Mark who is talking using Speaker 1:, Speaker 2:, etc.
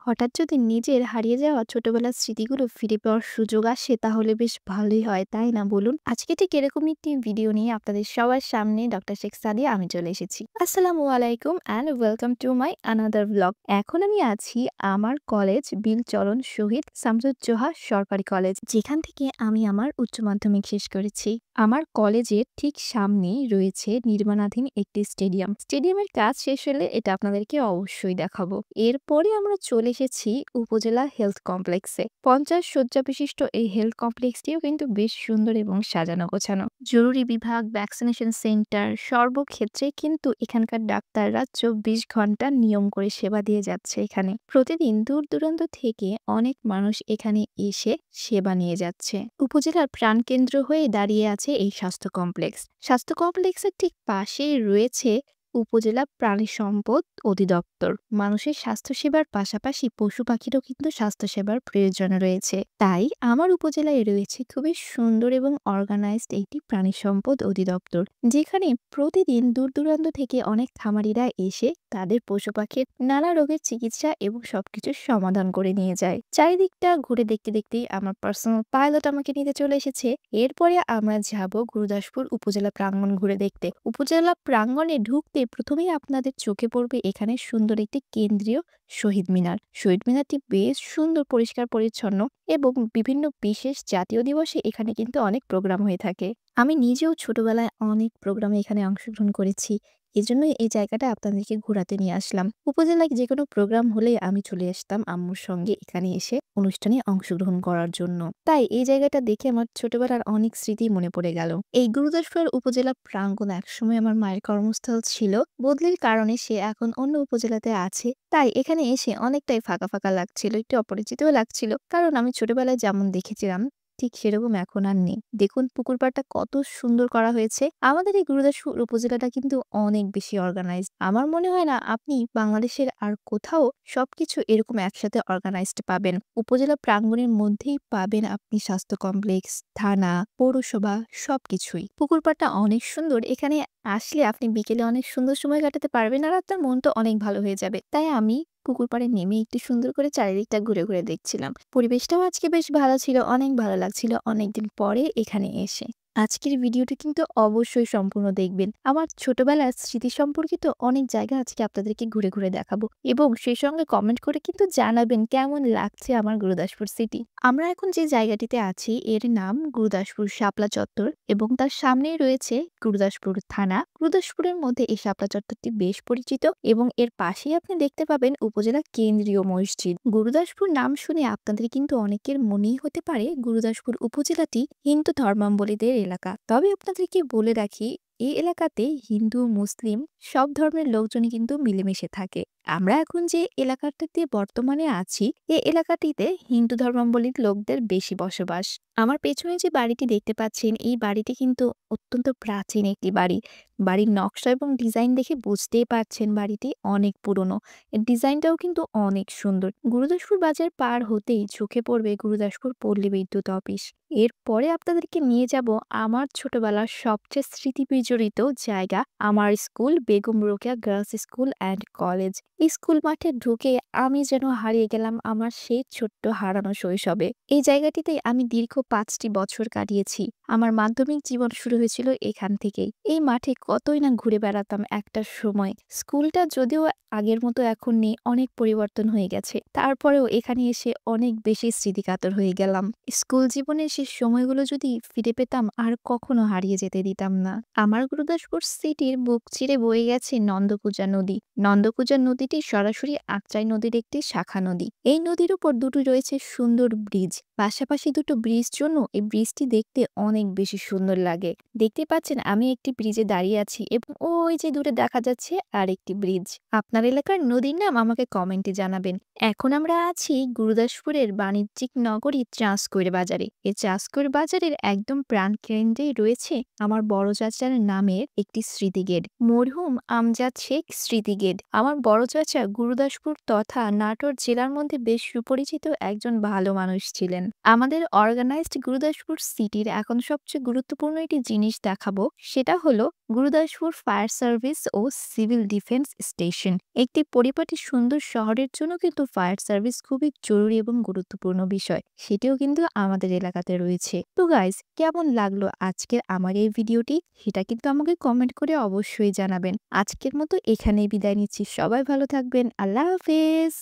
Speaker 1: হঠাৎ যদি নিজের হারিয়ে যাওয়া ছোটবেলার স্মৃতিগুলো ফিরে পাওয়ার সুযোগ আসে তাহলে বেশ ভালোই হয়, তাই না বলুন? আজকে ঠিক এরকমই একটি ভিডিও নিয়ে আপনাদের সবার সামনে ডক্টর শেখ সাদিয়া আমি চলে এসেছি। আসসালামু আলাইকুম and welcome to my another blog. এখন আমি আছি আমার কলেজ বিলচরণ শহীদ শামসুজ্জোহা সরকারি কলেজ, যেখান থেকে আমি আমার উচ্চ মাধ্যমিক শেষ করেছি। আমার কলেজের ঠিক সামনেই রয়েছে নির্মাণাধীন একটি স্টেডিয়াম। স্টেডিয়ামের কাজ শেষ হলে এটা আপনাদেরকে অবশ্যই দেখাবো। এরপরে আমরা চলে এসেছি উপজেলা হেলথ কমপ্লেক্সে। 50 শয্যা বিশিষ্ট এই হেলথ কমপ্লেক্সটিও কিন্তু বেশ সুন্দর এবং সাজানো গোছানো। জরুরি বিভাগ, ভ্যাকসিনেশন সেন্টার সর্বক্ষেত্রে কিন্তু এখানকার ডাক্তাররা 24 ঘন্টা নিয়ম করে সেবা দিয়ে যাচ্ছে এখানে। প্রতিদিন দূর দূরান্ত থেকে অনেক মানুষ এখানে এসে সেবা নিয়ে যাচ্ছে। উপজেলার প্রাণকেন্দ্র হয়ে দাঁড়িয়ে আছে এই স্বাস্থ্য কমপ্লেক্স। স্বাস্থ্য কমপ্লেক্সের ঠিক পাশেই রয়েছে উপজেলা প্রাণী সম্পদ অধিদপ্তর। মানুষের স্বাস্থ্যসেবার পাশাপাশি পশু পাখিরও কিন্তু স্বাস্থ্যসেবার প্রয়োজন রয়েছে। তাই আমার উপজেলায় রয়েছে খুবই সুন্দর এবং অর্গানাইজড একটি প্রাণী সম্পদ অধিদপ্তর, যেখানে প্রতিদিন দূর দূরান্ত থেকে অনেক খামারিরা এসে তাদের পশু পাখির নানা রোগের চিকিৎসা এবং সবকিছুর সমাধান করে নিয়ে যায়। চারিদিকটা ঘুরে দেখতে দেখতেই আমার পার্সোনাল পাইলট আমাকে নিতে চলে এসেছে। এরপরে আমরা যাব গুরুদাসপুর উপজেলা প্রাঙ্গণ ঘুরে দেখতে। উপজেলা প্রাঙ্গণে ঢুকতে প্রথমেই আপনাদের চোখে পড়বে এখানে সুন্দর একটি কেন্দ্রীয় শহীদ মিনার। শহীদ মিনারটি বেশ সুন্দর, পরিষ্কার পরিচ্ছন্ন এবং বিভিন্ন বিশেষ জাতীয় দিবসে এখানে কিন্তু অনেক প্রোগ্রাম হয়ে থাকে। আমি নিজেও ছোটবেলায় অনেক প্রোগ্রামে এখানে অংশগ্রহণ করেছি। এজন্যই এই জায়গাটা আপনাদেরকে ঘোরাতে নিয়ে আসলাম। উপজেলায় যেকোনো প্রোগ্রাম হলে আমি চলে আসতাম আম্মুর সঙ্গে এখানে এসে অনুষ্ঠানে অংশগ্রহণ করার জন্য। তাই এই জায়গাটা দেখে আমার ছোটবেলার অনেক স্মৃতি মনে পড়ে গেল। এই গুরুদাসপুর উপজেলা প্রাঙ্গণ একসময় আমার মায়ের কর্মস্থল ছিল। বদলির কারণে সে এখন অন্য উপজেলাতে আছে। তাই এখানে এসে অনেকটাই ফাঁকা ফাঁকা লাগছিল, একটু অপরিচিতও লাগছিল। কারণ আমি ছোটবেলায় যেমন দেখেছিলাম ঠিক সেরকম এখন আর নেই। দেখুন পুকুর পাড়টা কত সুন্দর করা হয়েছে। আমাদের এই গুরুদাসপুর উপজেলাটা কিন্তু অনেক বেশি অর্গানাইজড। আমার মনে হয় না আপনি বাংলাদেশের আর কোথাও সবকিছু এরকম একসাথে অর্গানাইজড পাবেন। উপজেলা প্রাঙ্গণের মধ্যেই পাবেন আপনি স্বাস্থ্য কমপ্লেক্স, থানা, পৌরসভা সবকিছুই। পুকুর পাড়টা অনেক সুন্দর। এখানে আসলে আপনি বিকেলে অনেক সুন্দর সময় কাটাতে পারবেন আর আপনার মনটা অনেক ভালো হয়ে যাবে। তাই আমি পুকুর পাড়ে নেমে একটু সুন্দর করে চারিদিকটা ঘুরে ঘুরে দেখছিলাম। পরিবেশটাও আজকে বেশ ভালো ছিল, অনেক ভালো লাগছিল অনেকদিন পরে এখানে এসে। আজকের ভিডিওটি কিন্তু অবশ্যই সম্পূর্ণ দেখবেন। আমার ছোটবেলার স্মৃতি সম্পর্কিত অনেক জায়গা আজকে আপনাদেরকে ঘুরে ঘুরে দেখাবো এবং সেই সঙ্গে কমেন্ট করে কিন্তু জানাবেন কেমন লাগছে আমার গুরুদাসপুর সিটি। আমরা এখন যে জায়গাটিতে আছি এর নাম গুরুদাসপুর শাপলা চত্বর এবং তার সামনেই রয়েছে গুরুদাসপুর থানা। গুরুদাসপুরের মধ্যে এই শাপলা চত্বরটি বেশ পরিচিত এবং এর পাশেই আপনি দেখতে পাবেন উপজেলা কেন্দ্রীয় মসজিদ। গুরুদাসপুর নাম শুনে আপনাদের কিন্তু অনেকের মনেই হতে পারে গুরুদাসপুর উপজেলাটি হিন্দু ধর্মাবলম্বীদের এলাকা। তবে আপনাদেরকে বলে রাখি এই এলাকাতে হিন্দু, মুসলিম সব ধর্মের লোকজনই কিন্তু মিলেমিশে থাকে। আমরা এখন যে এলাকাটাতে বর্তমানে আছি এই এলাকাটিতে হিন্দু ধর্মাবলম্বী লোকদের বেশি বসবাস। আমার পেছনে যে বাড়িটি দেখতে পাচ্ছেন এই বাড়িটি কিন্তু অত্যন্ত প্রাচীন একটি বাড়ি। বাড়ির নকশা এবং ডিজাইন দেখে বুঝতেই পারছেন বাড়িটি অনেক পুরনো। এর ডিজাইনটাও কিন্তু অনেক সুন্দর। গুরুদাসপুর বাজার পার হতেই চোখে পড়বে গুরুদাসপুর পল্লী বিদ্যুৎ অফিস। এরপরে আপনাদেরকে নিয়ে যাব আমার ছোটবেলার সবচেয়ে স্মৃতি বিজড়িত জায়গা, আমার school Begum Rokeya girls school and college. এই স্কুল মাঠে ঢুকে আমি যেন হারিয়ে গেলাম আমার সেই ছোট্ট হারানো শৈশবে। এই জায়গাটিতে আমি দীর্ঘ 5টি বছর কাটিয়েছি। আমার মাধ্যমিক জীবন শুরু হয়েছিল এখান থেকেই। এই মাঠে কতই না ঘুরে বেড়াতাম একটা সময়। স্কুলটা যদিও আগের মতো এখন নেই, অনেক পরিবর্তন হয়ে গেছে। তারপরেও এখানে এসে অনেক বেশি স্মৃতিকাতর হয়ে গেলাম। স্কুল জীবনের সেই সময়গুলো যদি ফিরে পেতাম আর কখনো হারিয়ে যেতে দিতাম না। আমার গুরুদাসপুর সিটির বুক চিরে বয়ে গেছে নন্দকুজা নদী। নন্দকুজা নদীটি সরাসরি আকচাই নদীর একটি শাখা নদী। এই নদীর উপর দুটো রয়েছে সুন্দর ব্রিজ। পাশাপাশি দুটো ব্রিজ জন্য এই ব্রিজটি দেখতে অনেক বেশি সুন্দর লাগে। দেখতে পাচ্ছেন আমি একটি ব্রিজে দাঁড়িয়ে আছি এবং ওই যে দূরে দেখা যাচ্ছে আরেকটি ব্রিজ। আপনার এলাকার নদীর নাম আমাকে কমেন্টে জানাবেন। এখন আমরা আছি গুরুদাসপুরের বাণিজ্যিক নগরী চাঁচকৈর বাজারে। এই চাঁচকৈর বাজারের একদম প্রাণকেন্দ্রেই রয়েছে আমার বড় চাচার নামের একটি স্মৃতি গেট, মরহুম আমজাদ শেখ স্মৃতি গেট। আমার বড় চাচা গুরুদাসপুর তথা নাটোর জেলার মধ্যে বেশ সুপরিচিত একজন ভালো মানুষ ছিলেন। আমাদের অর্গানাইজড গুরুদাসপুর সিটির এখন সবচেয়ে গুরুত্বপূর্ণ একটি জিনিস দেখাবো, সেটা হলো গুরুদাসপুর ফায়ার সার্ভিস ও সিভিল ডিফেন্স স্টেশন। একটি পরিপাটি সুন্দর শহরের জন্য কিন্তু ফায়ার সার্ভিস খুবই জরুরি এবং গুরুত্বপূর্ণ বিষয়, সেটিও কিন্তু আমাদের এলাকাতে রয়েছে। তো গাইজ, কেমন লাগলো আজকের আমার এই ভিডিওটি, সেটা কিন্তু আমাকে কমেন্ট করে অবশ্যই জানাবেন। আজকের মতো এখানেই বিদায় নিচ্ছি। সবাই ভালো থাকবেন। আল্লাহ হাফেজ।